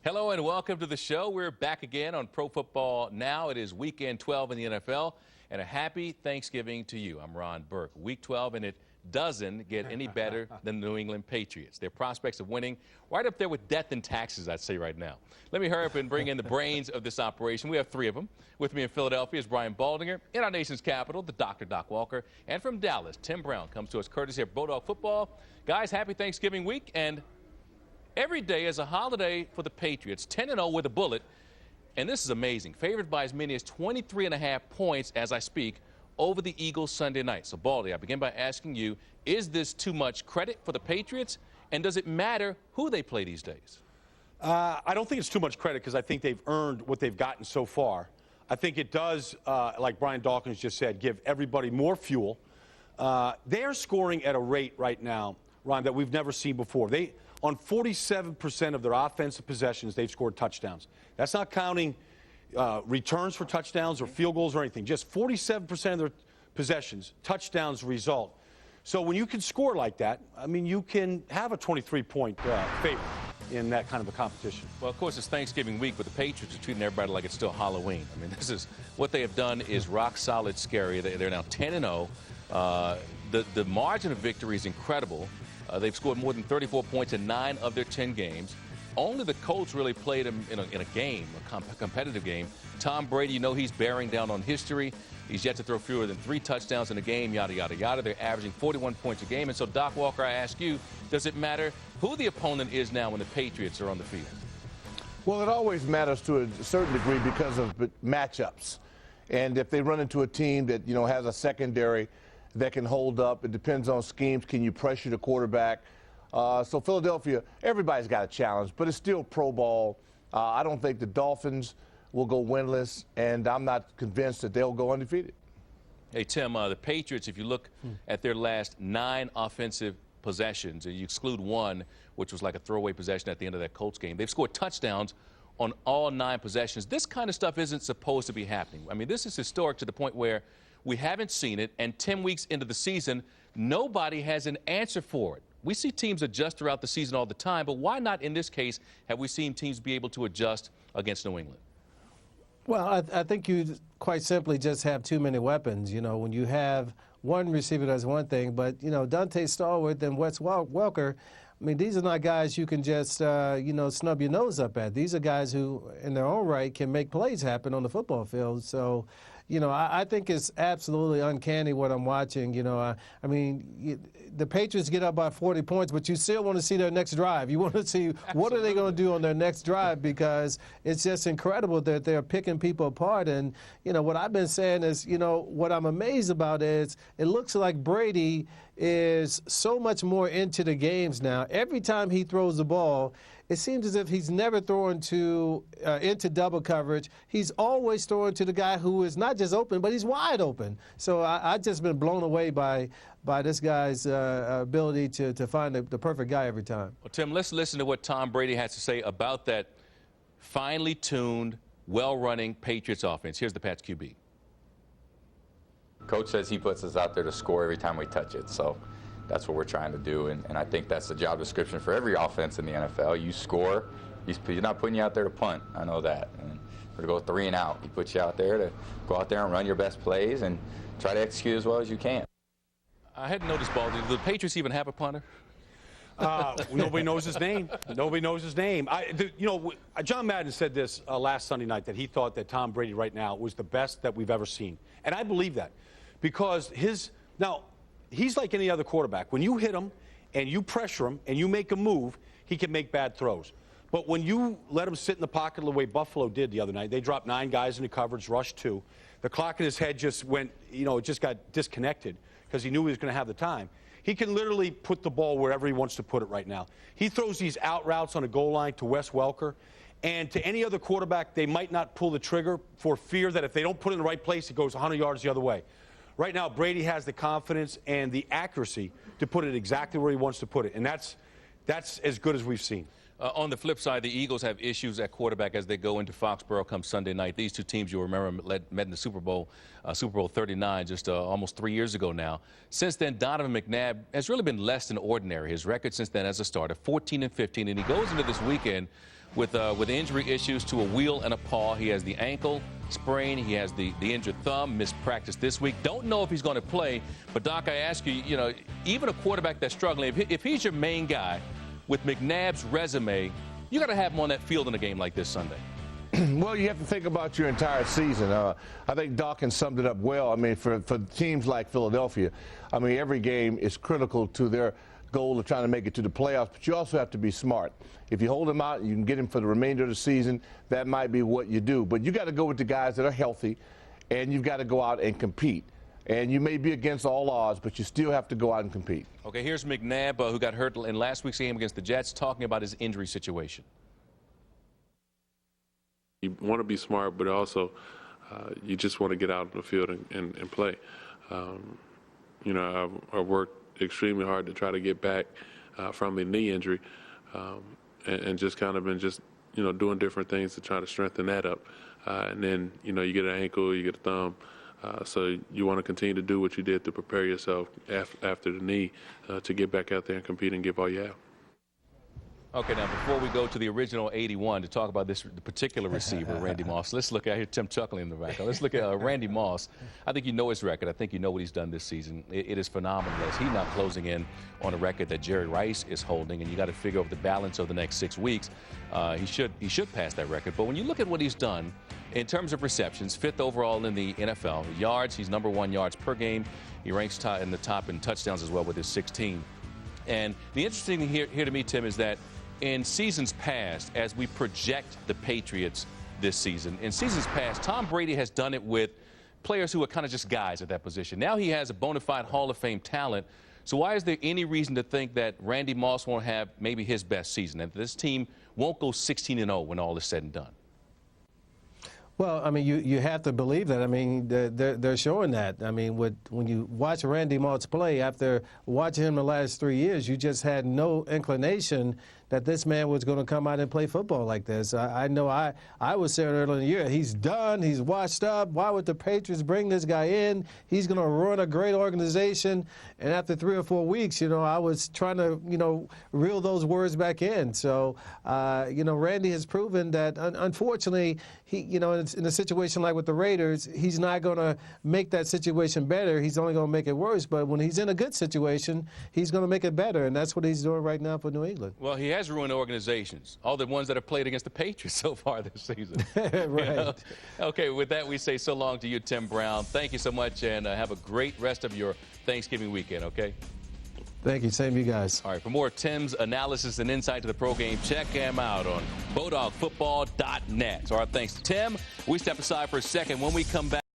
Hello and welcome to the show. We're back again on Pro Football Now. It is weekend 12 in the NFL, and a happy Thanksgiving to you. I'm Ron Burke. Week 12, and it doesn't get any better than the New England Patriots. Their prospects of winning right up there with death and taxes, I'd say right now. Let me hurry up and bring in the brains of this operation. We have three of them. With me in Philadelphia is Brian Baldinger. In our nation's capital, the Dr. Doc Walker. And from Dallas, Tim Brown comes to us courtesy of Bodog Football. Guys, happy Thanksgiving week, and every day is a holiday for the Patriots, 10-0 with a bullet, and this is amazing. Favored by as many as 23.5 points as I speak over the Eagles Sunday night. So, Baldy, I begin by asking you, is this too much credit for the Patriots, and does it matter who they play these days? I don't think it's too much credit because I think they've earned what they've gotten so far. I think it does, like Brian Dawkins just said, give everybody more fuel. They're scoring at a rate right now, Ron, that we've never seen before. On 47% of their offensive possessions, they've scored touchdowns. That's not counting returns for touchdowns or field goals or anything. Just 47% of their possessions, touchdowns result. So when you can score like that, I mean, you can have a 23-point favor in that kind of a competition. Well, of course, it's Thanksgiving week, but the Patriots are treating everybody like it's still Halloween. I mean, this is what they have done is rock solid scary. They're now 10-0. The margin of victory is incredible. They've scored more than 34 points in 9 of their 10 games. Only the Colts really played them in a game, a competitive game. Tom Brady, you know, he's bearing down on history. He's yet to throw fewer than 3 touchdowns in a game, yada, yada, yada. They're averaging 41 points a game. And so, Doc Walker, I ask you, does it matter who the opponent is now when the Patriots are on the field? Well, it always matters to a certain degree because of matchups. And if they run into a team that, you know, has a secondary that can hold up, it depends on schemes. Can you pressure the quarterback? So Philadelphia, everybody's got a challenge, but it's still pro ball. I don't think the Dolphins will go winless, and I'm not convinced that they'll go undefeated. Hey, Tim, the Patriots, if you look at their last 9 offensive possessions, and you exclude one, which was like a throwaway possession at the end of that Colts game, they've scored touchdowns on all 9 possessions. This kind of stuff isn't supposed to be happening. I mean, this is historic to the point where we haven't seen it, and 10 weeks into the season, nobody has an answer for it. We see teams adjust throughout the season all the time, but why not in this case have we seen teams be able to adjust against New England? Well, I think you quite simply just have too many weapons. You know, when you have one receiver, that's one thing, but, you know, Dante Stallworth and Wes Welker, I mean, these are not guys you can just, you know, snub your nose up at. These are guys who, in their own right, can make plays happen on the football field. So, you know, I think it's absolutely uncanny what I'm watching. You know, I mean, the Patriots get up by 40 points, but you still want to see their next drive. You want to see what are they going to do on their next drive, because it's just incredible that they're picking people apart. And, you know, what I've been saying is, you know, what I'm amazed about is it looks like Brady is so much more into the games now. Every time he throws the ball, it seems as if he's never throwing into double coverage. He's always throwing to the guy who is not just open, but he's wide open. So I've just been blown away by this guy's ability to find the perfect guy every time. Well, Tim, let's listen to what Tom Brady has to say about that finely tuned, well-running Patriots offense. Here's the Pats QB. Coach says he puts us out there to score every time we touch it, so that's what we're trying to do, and I think that's the job description for every offense in the NFL. You score. He's not putting you out there to punt. I know that. And or to go 3 and out. He puts you out there to go out there and run your best plays and try to execute as well as you can. I hadn't noticed, Baldy. Do the Patriots even have a punter? Nobody knows his name. Nobody knows his name. You know, John Madden said this last Sunday night, that he thought that Tom Brady right now was the best that we've ever seen. And I believe that, because now, he's like any other quarterback. When you hit him and you pressure him and you make a move, he can make bad throws. But when you let him sit in the pocket the way Buffalo did the other night, they dropped 9 guys into coverage, rushed 2. The clock in his head just went, you know, it just got disconnected because he knew he was going to have the time. He can literally put the ball wherever he wants to put it right now. He throws these out routes on a goal line to Wes Welker. And to any other quarterback, they might not pull the trigger for fear that if they don't put it in the right place, it goes 100 yards the other way. Right now, Brady has the confidence and the accuracy to put it exactly where he wants to put it, and that's as good as we've seen. On the flip side, the Eagles have issues at quarterback as they go into Foxborough come Sunday night. These two teams, you'll remember, met in the Super Bowl 39, just almost 3 years ago now. Since then, Donovan McNabb has really been less than ordinary. His record since then as a starter, 14-15, and he goes into this weekend with injury issues to a wheel and a paw. He has the ankle sprain. He has the injured thumb, missed practice this week. Don't know if he's going to play. But, Doc, I ask you, even a quarterback that's struggling, if he's your main guy with McNabb's resume, you got to have him on that field in a game like this Sunday. Well, you have to think about your entire season. I think Dawkins summed it up well. I mean, for teams like Philadelphia, I mean, every game is critical to their goal of trying to make it to the playoffs, but you also have to be smart. If you hold him out and you can get him for the remainder of the season, that might be what you do. But you got to go with the guys that are healthy, and you've got to go out and compete. And you may be against all odds, but you still have to go out and compete. Okay, here's McNabb, who got hurt in last week's game against the Jets, talking about his injury situation. You want to be smart, but also you just want to get out on the field and play. I've worked extremely hard to try to get back from a knee injury, and just kind of been doing different things to try to strengthen that up. And then, you get an ankle, you get a thumb. So you want to continue to do what you did to prepare yourself after the knee to get back out there and compete and give all you have. Okay, now before we go to the original 81 to talk about this particular receiver, Randy Moss, let's look at here, Tim chuckling in the back. Let's look at Randy Moss. I think you know his record. I think you know what he's done this season. It is phenomenal. As he's now closing in on a record that Jerry Rice is holding, and you got to figure over the balance of the next 6 weeks. He should pass that record. But when you look at what he's done in terms of receptions, 5th overall in the NFL. Yards, he's #1 yards per game. He ranks in the top in touchdowns as well with his 16. And the interesting thing here to me, Tim, is that in seasons past, as we project the Patriots this season, in seasons past, Tom Brady has done it with players who are kind of just guys at that position. Now he has a bona fide Hall of Fame talent. So why is there any reason to think that Randy Moss won't have maybe his best season, and this team won't go 16-0 when all is said and done? Well, I mean, you have to believe that. I mean, they're showing that. I mean, when you watch Randy Moss play, after watching him the last 3 years, you just had no inclination that this man was going to come out and play football like this. I know I was saying earlier in the year, he's done, he's washed up. Why would the Patriots bring this guy in? He's going to run a great organization. And after 3 or 4 weeks, I was trying to, reel those words back in. So, Randy has proven that, unfortunately, he, in a situation like with the Raiders, he's not going to make that situation better. He's only going to make it worse. But when he's in a good situation, he's going to make it better. And that's what he's doing right now for New England. Well, he has ruined organizations, all the ones that have played against the Patriots so far this season. Right. Okay, with that, we say so long to you, Tim Brown. Thank you so much, and have a great rest of your Thanksgiving weekend, okay? Thank you. Same to you guys. All right, for more Tim's analysis and insight to the pro game, check him out on BodogFootball.net. So our thanks to Tim. We step aside for a second. When we come back,